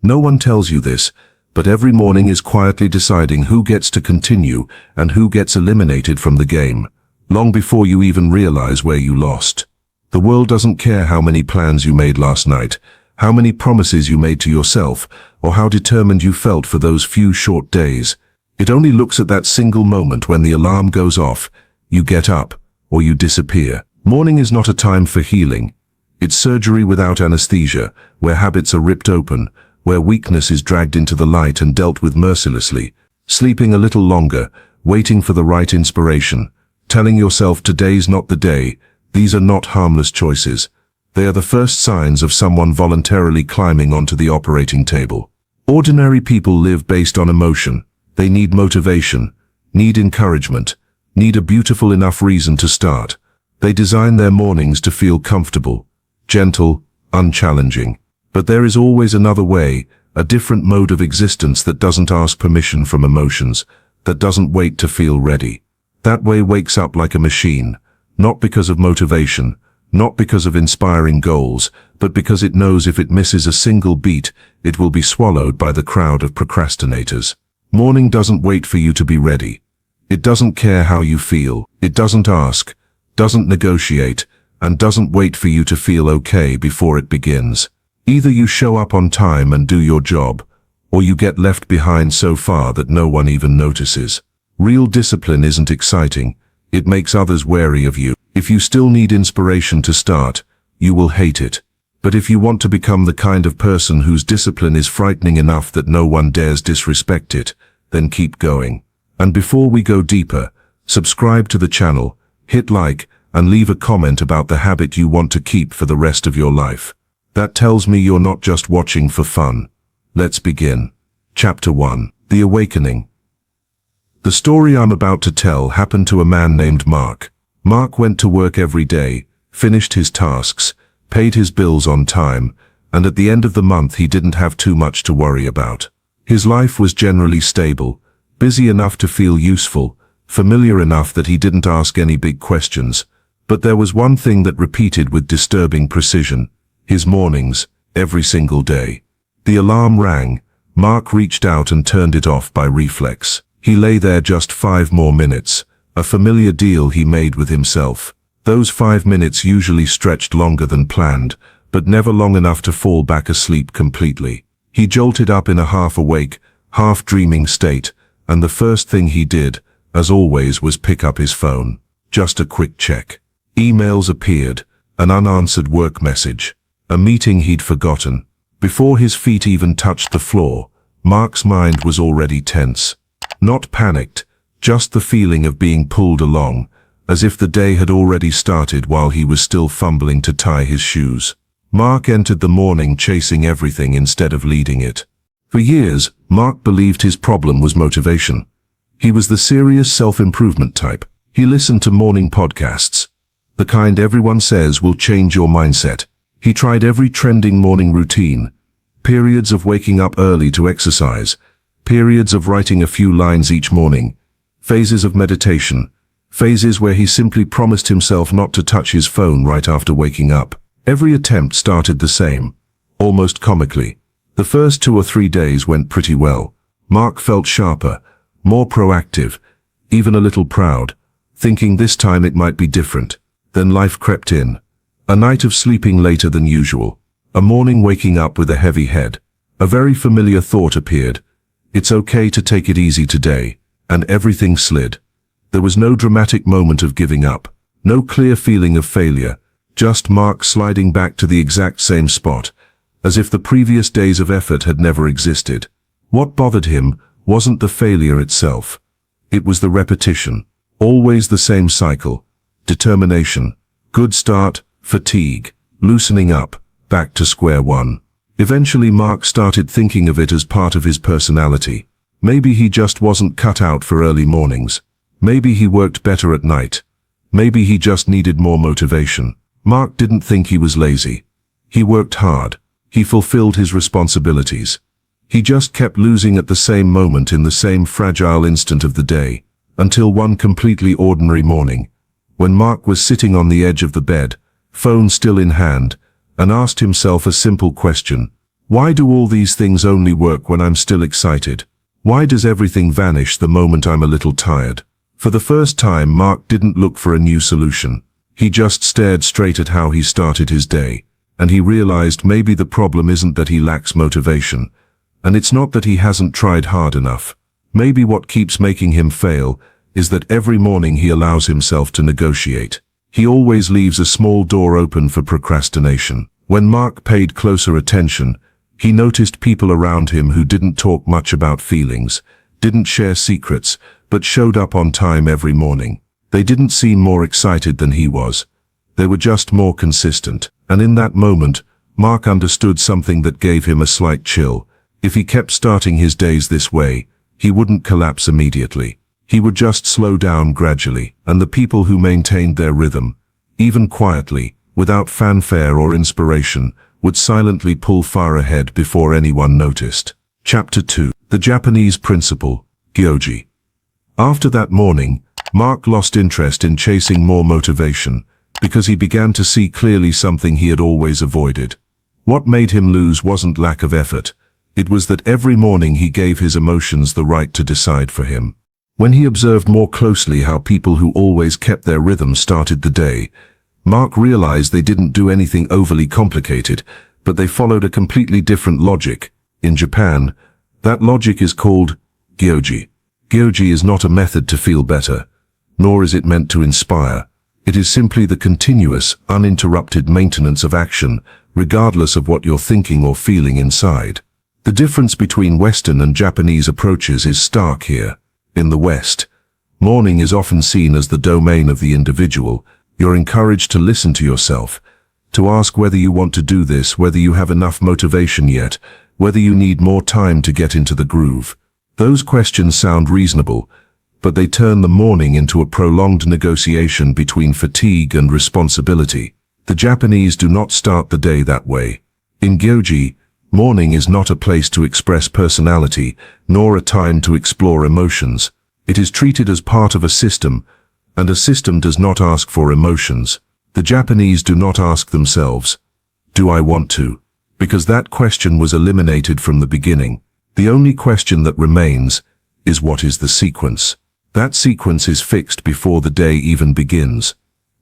No one tells you this, but every morning is quietly deciding who gets to continue and who gets eliminated from the game, long before you even realize where you lost. The world doesn't care how many plans you made last night, how many promises you made to yourself, or how determined you felt for those few short days. It only looks at that single moment when the alarm goes off, you get up, or you disappear. Morning is not a time for healing. It's surgery without anesthesia, where habits are ripped open, where weakness is dragged into the light and dealt with mercilessly, sleeping a little longer, waiting for the right inspiration, telling yourself today's not the day. These are not harmless choices. They are the first signs of someone voluntarily climbing onto the operating table. Ordinary people live based on emotion. They need motivation, need encouragement, need a beautiful enough reason to start. They design their mornings to feel comfortable, gentle, unchallenging. But there is always another way, a different mode of existence that doesn't ask permission from emotions, that doesn't wait to feel ready. That way wakes up like a machine, not because of motivation, not because of inspiring goals, but because it knows if it misses a single beat, it will be swallowed by the crowd of procrastinators. Morning doesn't wait for you to be ready. It doesn't care how you feel. It doesn't ask, doesn't negotiate, and doesn't wait for you to feel okay before it begins. Either you show up on time and do your job, or you get left behind so far that no one even notices. Real discipline isn't exciting. It makes others wary of you. If you still need inspiration to start, you will hate it. But if you want to become the kind of person whose discipline is frightening enough that no one dares disrespect it, then keep going. And before we go deeper, subscribe to the channel, hit like, and leave a comment about the habit you want to keep for the rest of your life. That tells me you're not just watching for fun. Let's begin. Chapter 1. The Awakening. The story I'm about to tell happened to a man named Mark. Mark went to work every day, finished his tasks, paid his bills on time, and at the end of the month he didn't have too much to worry about. His life was generally stable, busy enough to feel useful, familiar enough that he didn't ask any big questions. But there was one thing that repeated with disturbing precision. His mornings, every single day. The alarm rang. Mark reached out and turned it off by reflex. He lay there just 5 more minutes, a familiar deal he made with himself. Those 5 minutes usually stretched longer than planned, but never long enough to fall back asleep completely. He jolted up in a half-awake, half-dreaming state, and the first thing he did, as always, was pick up his phone. Just a quick check. Emails appeared, an unanswered work message, a meeting he'd forgotten. Before his feet even touched the floor, Mark's mind was already tense. Not panicked, just the feeling of being pulled along, as if the day had already started while he was still fumbling to tie his shoes. Mark entered the morning chasing everything instead of leading it. For years, Mark believed his problem was motivation. He was the serious self-improvement type. He listened to morning podcasts, the kind everyone says will change your mindset. He tried every trending morning routine, periods of waking up early to exercise, periods of writing a few lines each morning, phases of meditation, phases where he simply promised himself not to touch his phone right after waking up. Every attempt started the same, almost comically. The first 2 or 3 days went pretty well. Mark felt sharper, more proactive, even a little proud, thinking this time it might be different. Then life crept in. A night of sleeping later than usual. A morning waking up with a heavy head. A very familiar thought appeared. It's okay to take it easy today. And everything slid. There was no dramatic moment of giving up. No clear feeling of failure. Just Mark sliding back to the exact same spot, as if the previous days of effort had never existed. What bothered him wasn't the failure itself. It was the repetition. Always the same cycle. Determination. Good start, fatigue, loosening up, back to square one. Eventually Mark started thinking of it as part of his personality. Maybe he just wasn't cut out for early mornings. Maybe he worked better at night. Maybe he just needed more motivation. Mark didn't think he was lazy. He worked hard. He fulfilled his responsibilities. He just kept losing at the same moment in the same fragile instant of the day, until one completely ordinary morning, when Mark was sitting on the edge of the bed, phone still in hand, and asked himself a simple question. Why do all these things only work when I'm still excited? Why does everything vanish the moment I'm a little tired? For the first time, Mark didn't look for a new solution. He just stared straight at how he started his day, and he realized maybe the problem isn't that he lacks motivation, and it's not that he hasn't tried hard enough. Maybe what keeps making him fail is that every morning he allows himself to negotiate. He always leaves a small door open for procrastination. When Mark paid closer attention, he noticed people around him who didn't talk much about feelings, didn't share secrets, but showed up on time every morning. They didn't seem more excited than he was. They were just more consistent. And in that moment, Mark understood something that gave him a slight chill. If he kept starting his days this way, he wouldn't collapse immediately. He would just slow down gradually, and the people who maintained their rhythm, even quietly, without fanfare or inspiration, would silently pull far ahead before anyone noticed. Chapter 2. The Japanese Principle, Gyoji. After that morning, Mark lost interest in chasing more motivation, because he began to see clearly something he had always avoided. What made him lose wasn't lack of effort. It was that every morning he gave his emotions the right to decide for him. When he observed more closely how people who always kept their rhythm started the day, Mark realized they didn't do anything overly complicated, but they followed a completely different logic. In Japan, that logic is called Gyoji. Gyoji is not a method to feel better, nor is it meant to inspire. It is simply the continuous, uninterrupted maintenance of action, regardless of what you're thinking or feeling inside. The difference between Western and Japanese approaches is stark here. In the West, morning is often seen as the domain of the individual. You're encouraged to listen to yourself, to ask whether you want to do this, whether you have enough motivation yet, whether you need more time to get into the groove. Those questions sound reasonable, but they turn the morning into a prolonged negotiation between fatigue and responsibility. The Japanese do not start the day that way. In Gyoji, morning is not a place to express personality, nor a time to explore emotions. It is treated as part of a system, and a system does not ask for emotions. The Japanese do not ask themselves, "Do I want to?" Because that question was eliminated from the beginning. The only question that remains is, what is the sequence? That sequence is fixed before the day even begins.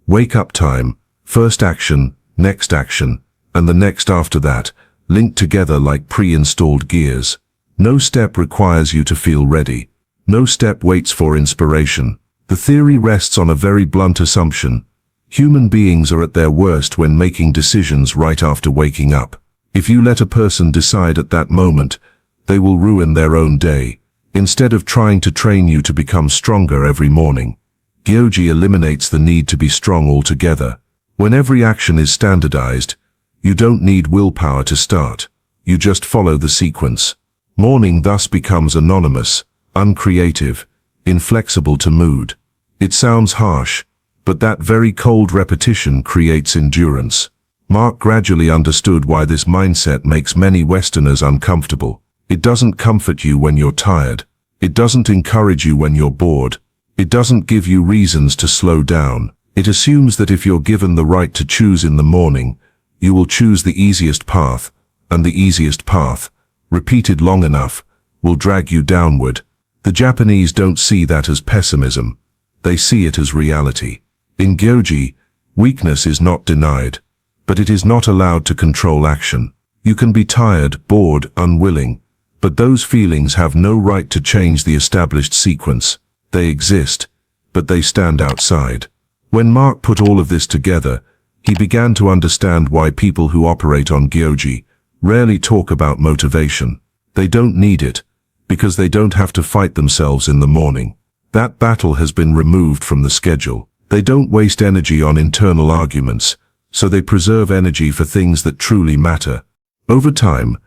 Wake up time, first action, and the next after that, linked together like pre-installed gears. No step requires you to feel ready. No step waits for inspiration. The theory rests on a very blunt assumption. Human beings are at their worst when making decisions right after waking up. If you let a person decide at that moment, they will ruin their own day, instead of trying to train you to become stronger every morning. Gyoji eliminates the need to be strong altogether. When every action is standardized, you don't need willpower to start. You just follow the sequence. Morning thus becomes anonymous, uncreative, inflexible to mood. It sounds harsh, but that very cold repetition creates endurance. Mark gradually understood why this mindset makes many Westerners uncomfortable. It doesn't comfort you when you're tired. It doesn't encourage you when you're bored. It doesn't give you reasons to slow down. It assumes that if you're given the right to choose in the morning, you will choose the easiest path, and the easiest path, repeated long enough, will drag you downward. The Japanese don't see that as pessimism. They see it as reality. In Gyoji, weakness is not denied, but it is not allowed to control action. You can be tired, bored, unwilling, but those feelings have no right to change the established sequence. They exist, but they stand outside. When Mark put all of this together, he began to understand why people who operate on Gyoji rarely talk about motivation. They don't need it, because they don't have to fight themselves in the morning. That battle has been removed from the schedule. They don't waste energy on internal arguments, so they preserve energy for things that truly matter. Over time,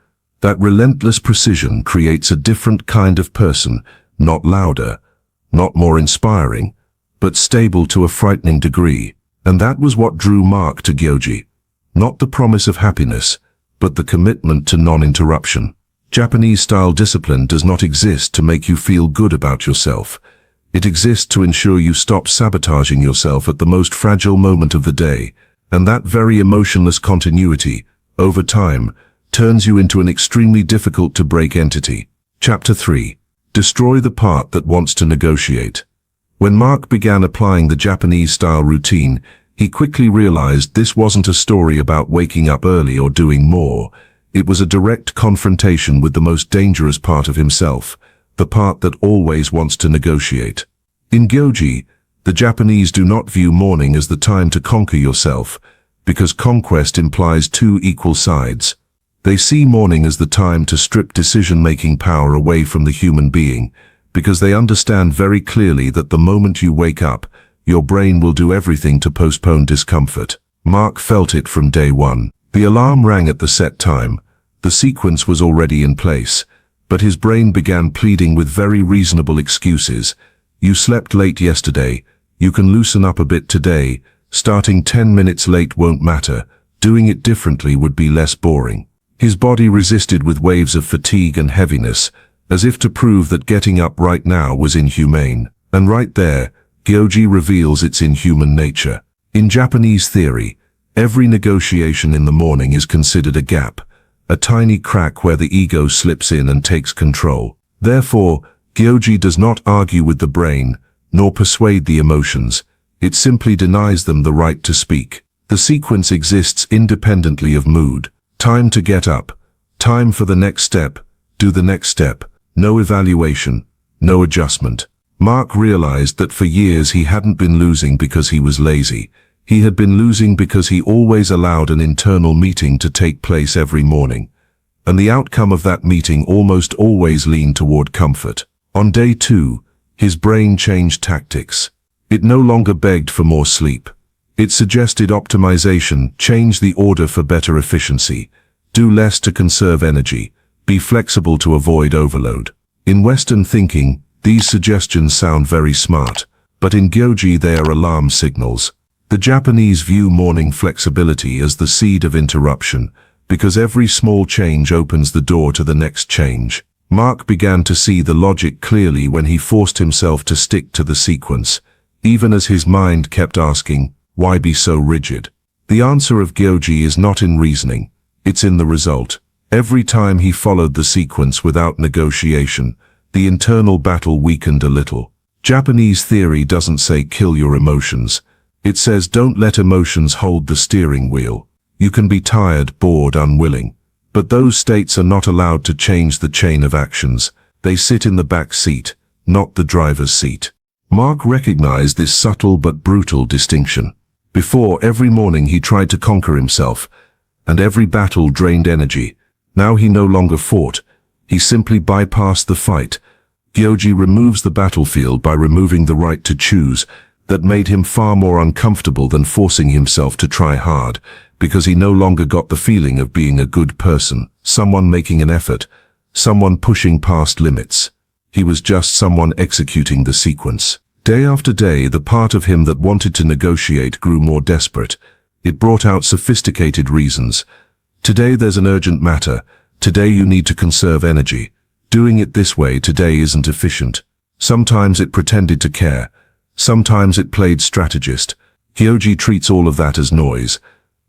that relentless precision creates a different kind of person, not louder, not more inspiring, but stable to a frightening degree. And that was what drew Mark to Gyoji. Not the promise of happiness, but the commitment to non-interruption. Japanese-style discipline does not exist to make you feel good about yourself. It exists to ensure you stop sabotaging yourself at the most fragile moment of the day. And that very emotionless continuity, over time, turns you into an extremely difficult to break entity. Chapter 3. Destroy the part that wants to negotiate. When Mark began applying the Japanese-style routine, he quickly realized this wasn't a story about waking up early or doing more. It was a direct confrontation with the most dangerous part of himself, the part that always wants to negotiate. In Gyoji, the Japanese do not view morning as the time to conquer yourself, because conquest implies two equal sides. They see morning as the time to strip decision-making power away from the human being, because they understand very clearly that the moment you wake up, your brain will do everything to postpone discomfort. Mark felt it from day one. The alarm rang at the set time. The sequence was already in place, but his brain began pleading with very reasonable excuses. You slept late yesterday. You can loosen up a bit today. Starting 10 minutes late won't matter. Doing it differently would be less boring. His body resisted with waves of fatigue and heaviness, as if to prove that getting up right now was inhumane. And right there, Gyoji reveals its inhuman nature. In Japanese theory, every negotiation in the morning is considered a gap, a tiny crack where the ego slips in and takes control. Therefore, Gyoji does not argue with the brain, nor persuade the emotions. It simply denies them the right to speak. The sequence exists independently of mood. Time to get up. Time for the next step. Do the next step. No evaluation. No adjustment. Mark realized that for years he hadn't been losing because he was lazy. He had been losing because he always allowed an internal meeting to take place every morning. And the outcome of that meeting almost always leaned toward comfort. On day 2, his brain changed tactics. It no longer begged for more sleep. It suggested optimization, change the order for better efficiency, do less to conserve energy, be flexible to avoid overload. In Western thinking, these suggestions sound very smart, but in Gyoji they are alarm signals. The Japanese view morning flexibility as the seed of interruption, because every small change opens the door to the next change. Mark began to see the logic clearly when he forced himself to stick to the sequence, even as his mind kept asking, why be so rigid? The answer of Gyoji is not in reasoning, it's in the result. Every time he followed the sequence without negotiation, the internal battle weakened a little. Japanese theory doesn't say kill your emotions. It says don't let emotions hold the steering wheel. You can be tired, bored, unwilling. But those states are not allowed to change the chain of actions. They sit in the back seat, not the driver's seat. Mark recognized this subtle but brutal distinction. Before, every morning he tried to conquer himself, and every battle drained energy. Now he no longer fought. He simply bypassed the fight. Gyoji removes the battlefield by removing the right to choose. That made him far more uncomfortable than forcing himself to try hard, because he no longer got the feeling of being a good person, someone making an effort, someone pushing past limits. He was just someone executing the sequence. Day after day, the part of him that wanted to negotiate grew more desperate. It brought out sophisticated reasons. Today there's an urgent matter. Today you need to conserve energy. Doing it this way today isn't efficient. Sometimes it pretended to care. Sometimes it played strategist. Gyoji treats all of that as noise.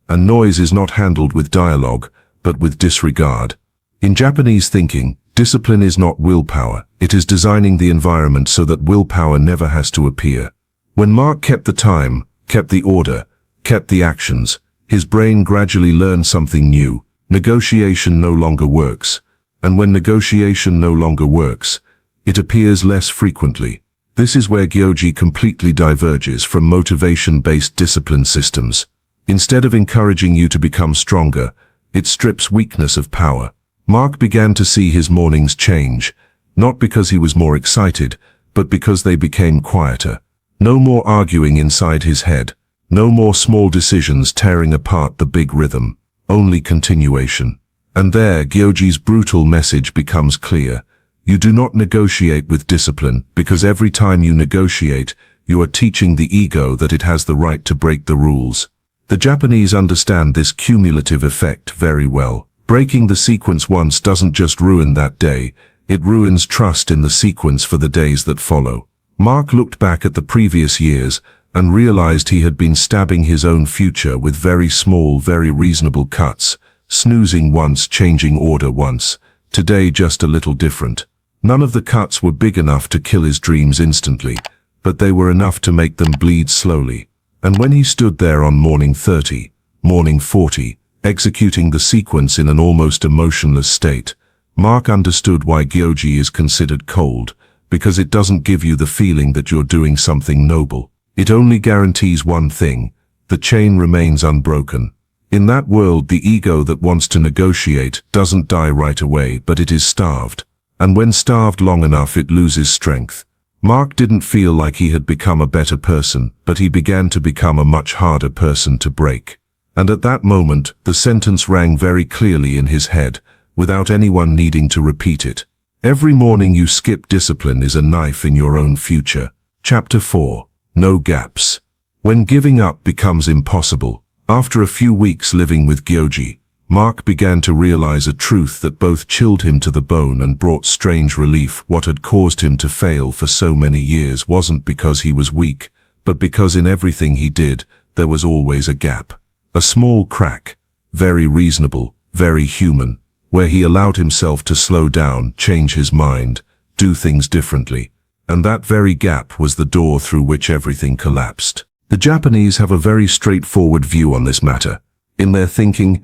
And noise is not handled with dialogue, but with disregard. In Japanese thinking, discipline is not willpower. It is designing the environment so that willpower never has to appear. When Mark kept the time, kept the order, kept the actions, his brain gradually learned something new. Negotiation no longer works. And when negotiation no longer works, it appears less frequently. This is where Gyoji completely diverges from motivation-based discipline systems. Instead of encouraging you to become stronger, it strips weakness of power. Mark began to see his mornings change, not because he was more excited, but because they became quieter. No more arguing inside his head. No more small decisions tearing apart the big rhythm. Only continuation. And there, Gyoji's brutal message becomes clear. You do not negotiate with discipline, because every time you negotiate, you are teaching the ego that it has the right to break the rules. The Japanese understand this cumulative effect very well. Breaking the sequence once doesn't just ruin that day, it ruins trust in the sequence for the days that follow. Mark looked back at the previous years and realized he had been stabbing his own future with very small, very reasonable cuts, snoozing once, changing order once. Today just a little different. None of the cuts were big enough to kill his dreams instantly, but they were enough to make them bleed slowly. And when he stood there on morning 30, morning 40, executing the sequence in an almost emotionless state, Mark understood why Gyoji is considered cold, because it doesn't give you the feeling that you're doing something noble. It only guarantees one thing: the chain remains unbroken. In that world, the ego that wants to negotiate doesn't die right away, but it is starved. And when starved long enough, it loses strength. Mark didn't feel like he had become a better person, but he began to become a much harder person to break. And at that moment, the sentence rang very clearly in his head, without anyone needing to repeat it. Every morning you skip discipline is a knife in your own future. Chapter 4. No gaps. When giving up becomes impossible. After a few weeks living with Gyoji, Mark began to realize a truth that both chilled him to the bone and brought strange relief. What had caused him to fail for so many years wasn't because he was weak, but because in everything he did, there was always a gap. A small crack, very reasonable, very human, where he allowed himself to slow down, change his mind, do things differently. And that very gap was the door through which everything collapsed. The Japanese have a very straightforward view on this matter. In their thinking,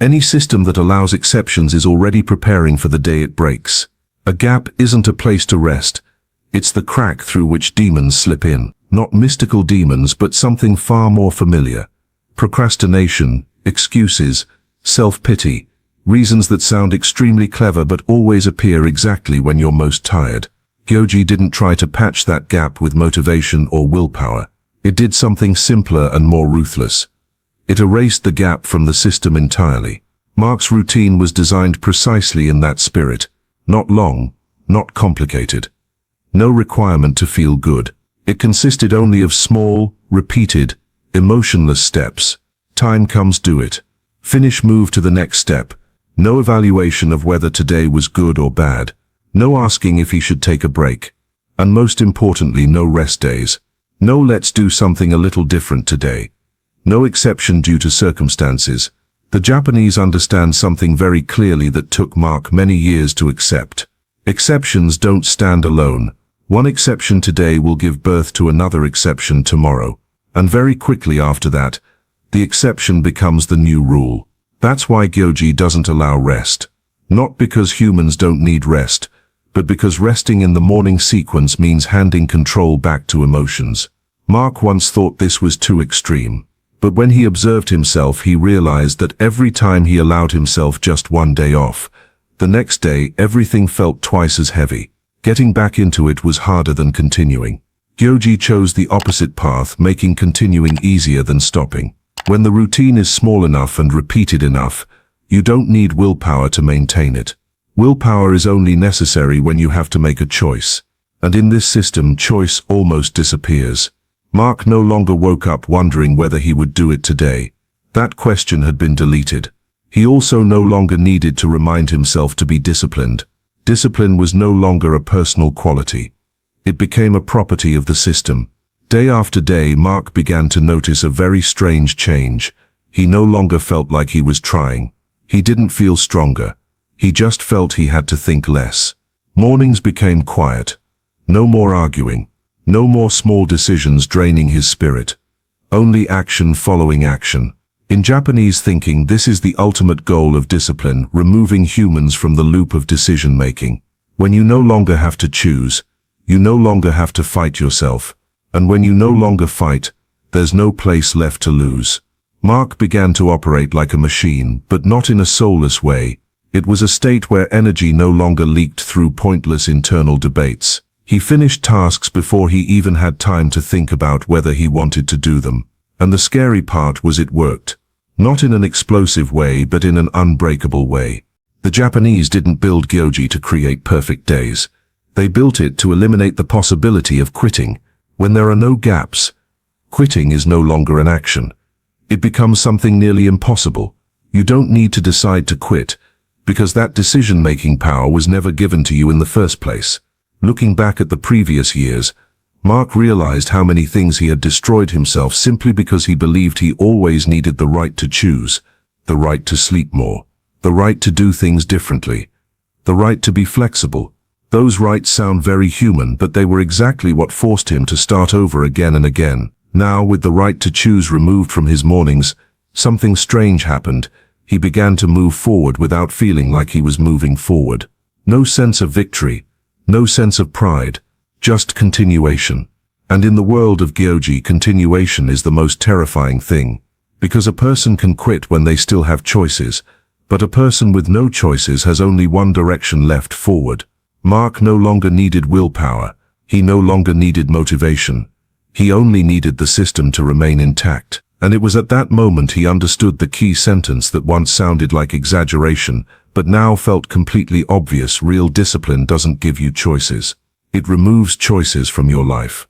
any system that allows exceptions is already preparing for the day it breaks. A gap isn't a place to rest. It's the crack through which demons slip in. Not mystical demons, but something far more familiar. Procrastination, excuses, self-pity, reasons that sound extremely clever but always appear exactly when you're most tired. Gyoji didn't try to patch that gap with motivation or willpower. It did something simpler and more ruthless. It erased the gap from the system entirely. Mark's routine was designed precisely in that spirit. Not long, not complicated. No requirement to feel good. It consisted only of small, repeated, emotionless steps. Time comes, do it. Finish, move to the next step. No evaluation of whether today was good or bad. No asking if he should take a break. And most importantly, no rest days. No let's do something a little different today. No exception due to circumstances. The Japanese understand something very clearly that took Mark many years to accept. Exceptions don't stand alone. One exception today will give birth to another exception tomorrow. And very quickly after that, the exception becomes the new rule. That's why Gyoji doesn't allow rest. Not because humans don't need rest, but because resting in the morning sequence means handing control back to emotions. Mark once thought this was too extreme. But when he observed himself, he realized that every time he allowed himself just one day off, the next day everything felt twice as heavy. Getting back into it was harder than continuing. Gyoji chose the opposite path, making continuing easier than stopping. When the routine is small enough and repeated enough, you don't need willpower to maintain it. Willpower is only necessary when you have to make a choice. And in this system, choice almost disappears. Mark no longer woke up wondering whether he would do it today. That question had been deleted. He also no longer needed to remind himself to be disciplined. Discipline was no longer a personal quality. It became a property of the system. Day after day, Mark began to notice a very strange change. He no longer felt like he was trying. He didn't feel stronger. He just felt he had to think less. Mornings became quiet. No more arguing. No more small decisions draining his spirit. Only action following action. In Japanese thinking, this is the ultimate goal of discipline, removing humans from the loop of decision-making. When you no longer have to choose, you no longer have to fight yourself. And when you no longer fight, there's no place left to lose. Mark began to operate like a machine, but not in a soulless way. It was a state where energy no longer leaked through pointless internal debates. He finished tasks before he even had time to think about whether he wanted to do them. And the scary part was it worked. Not in an explosive way, but in an unbreakable way. The Japanese didn't build Gyoji to create perfect days. They built it to eliminate the possibility of quitting. When there are no gaps, quitting is no longer an action. It becomes something nearly impossible. You don't need to decide to quit, because that decision-making power was never given to you in the first place. Looking back at the previous years, Mark realized how many things he had destroyed himself simply because he believed he always needed the right to choose. the right to sleep more, the right to do things differently, the right to be flexible. Those rights sound very human, but they were exactly what forced him to start over again and again. Now, with the right to choose removed from his mornings, something strange happened. He began to move forward without feeling like he was moving forward. No sense of victory, no sense of pride, just continuation. And in the world of Gyoji, continuation is the most terrifying thing, because a person can quit when they still have choices, but a person with no choices has only one direction left: forward. Mark no longer needed willpower. He no longer needed motivation. He only needed the system to remain intact. And it was at that moment he understood the key sentence that once sounded like exaggeration, but now felt completely obvious: real discipline doesn't give you choices. It removes choices from your life.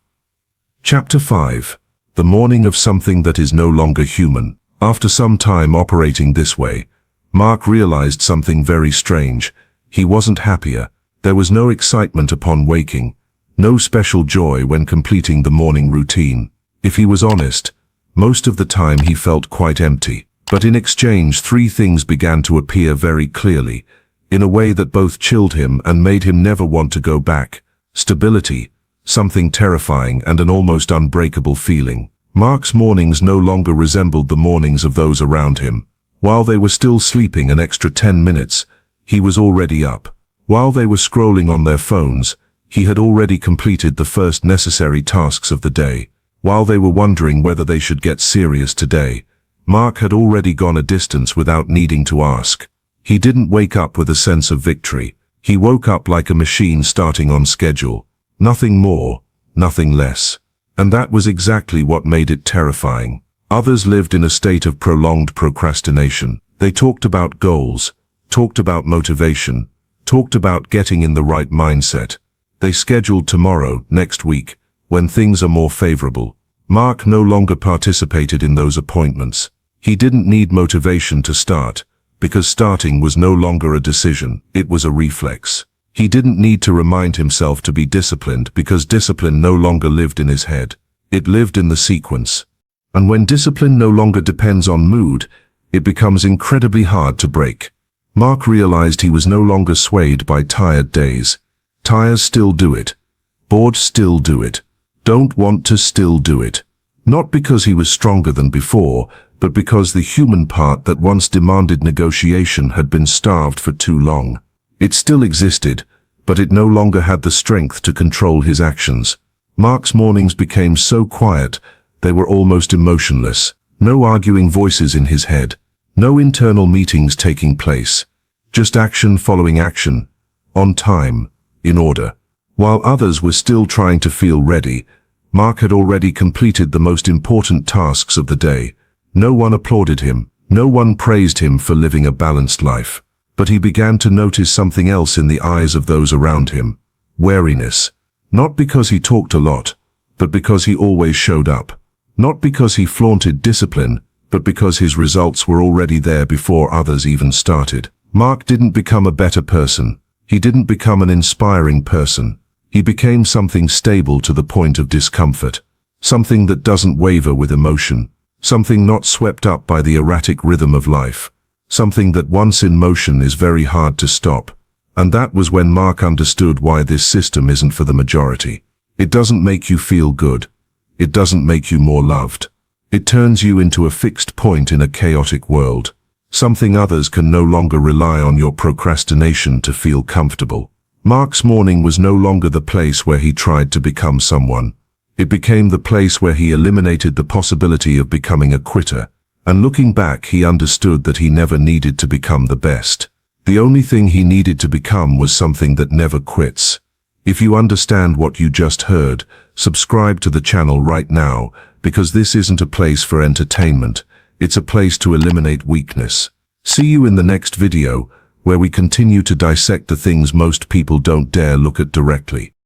Chapter 5. The morning of something that is no longer human. After some time operating this way, Mark realized something very strange. He wasn't happier. There was no excitement upon waking, no special joy when completing the morning routine. If he was honest, most of the time he felt quite empty. But in exchange, three things began to appear very clearly, in a way that both chilled him and made him never want to go back. Stability, something terrifying, and an almost unbreakable feeling. Mark's mornings no longer resembled the mornings of those around him. While they were still sleeping an extra 10 minutes, he was already up. While they were scrolling on their phones, he had already completed the first necessary tasks of the day. While they were wondering whether they should get serious today, Mark had already gone a distance without needing to ask. He didn't wake up with a sense of victory. He woke up like a machine starting on schedule. Nothing more, nothing less. And that was exactly what made it terrifying. Others lived in a state of prolonged procrastination. They talked about goals, talked about motivation, talked about getting in the right mindset. They scheduled tomorrow, next week, when things are more favorable. Mark no longer participated in those appointments. He didn't need motivation to start, because starting was no longer a decision, it was a reflex. He didn't need to remind himself to be disciplined, because discipline no longer lived in his head. It lived in the sequence. And when discipline no longer depends on mood, it becomes incredibly hard to break. Mark realized he was no longer swayed by tired days. Tires still do it. Bored still do it. Don't want to still do it. Not because he was stronger than before, but because the human part that once demanded negotiation had been starved for too long. It still existed, but it no longer had the strength to control his actions. Mark's mornings became so quiet, they were almost emotionless. No arguing voices in his head. No internal meetings taking place. Just action following action. On time. In order. While others were still trying to feel ready, Mark had already completed the most important tasks of the day. No one applauded him. No one praised him for living a balanced life. But he began to notice something else in the eyes of those around him. Wariness. Not because he talked a lot, but because he always showed up. Not because he flaunted discipline, but because his results were already there before others even started. Mark didn't become a better person. He didn't become an inspiring person. He became something stable to the point of discomfort. Something that doesn't waver with emotion. Something not swept up by the erratic rhythm of life. Something that once in motion is very hard to stop. And that was when Mark understood why this system isn't for the majority. It doesn't make you feel good. It doesn't make you more loved. It turns you into a fixed point in a chaotic world. Something others can no longer rely on your procrastination to feel comfortable. Mark's morning was no longer the place where he tried to become someone. It became the place where he eliminated the possibility of becoming a quitter. And looking back, he understood that he never needed to become the best. The only thing he needed to become was something that never quits. If you understand what you just heard, subscribe to the channel right now, because this isn't a place for entertainment. It's a place to eliminate weakness. See you in the next video, where we continue to dissect the things most people don't dare look at directly.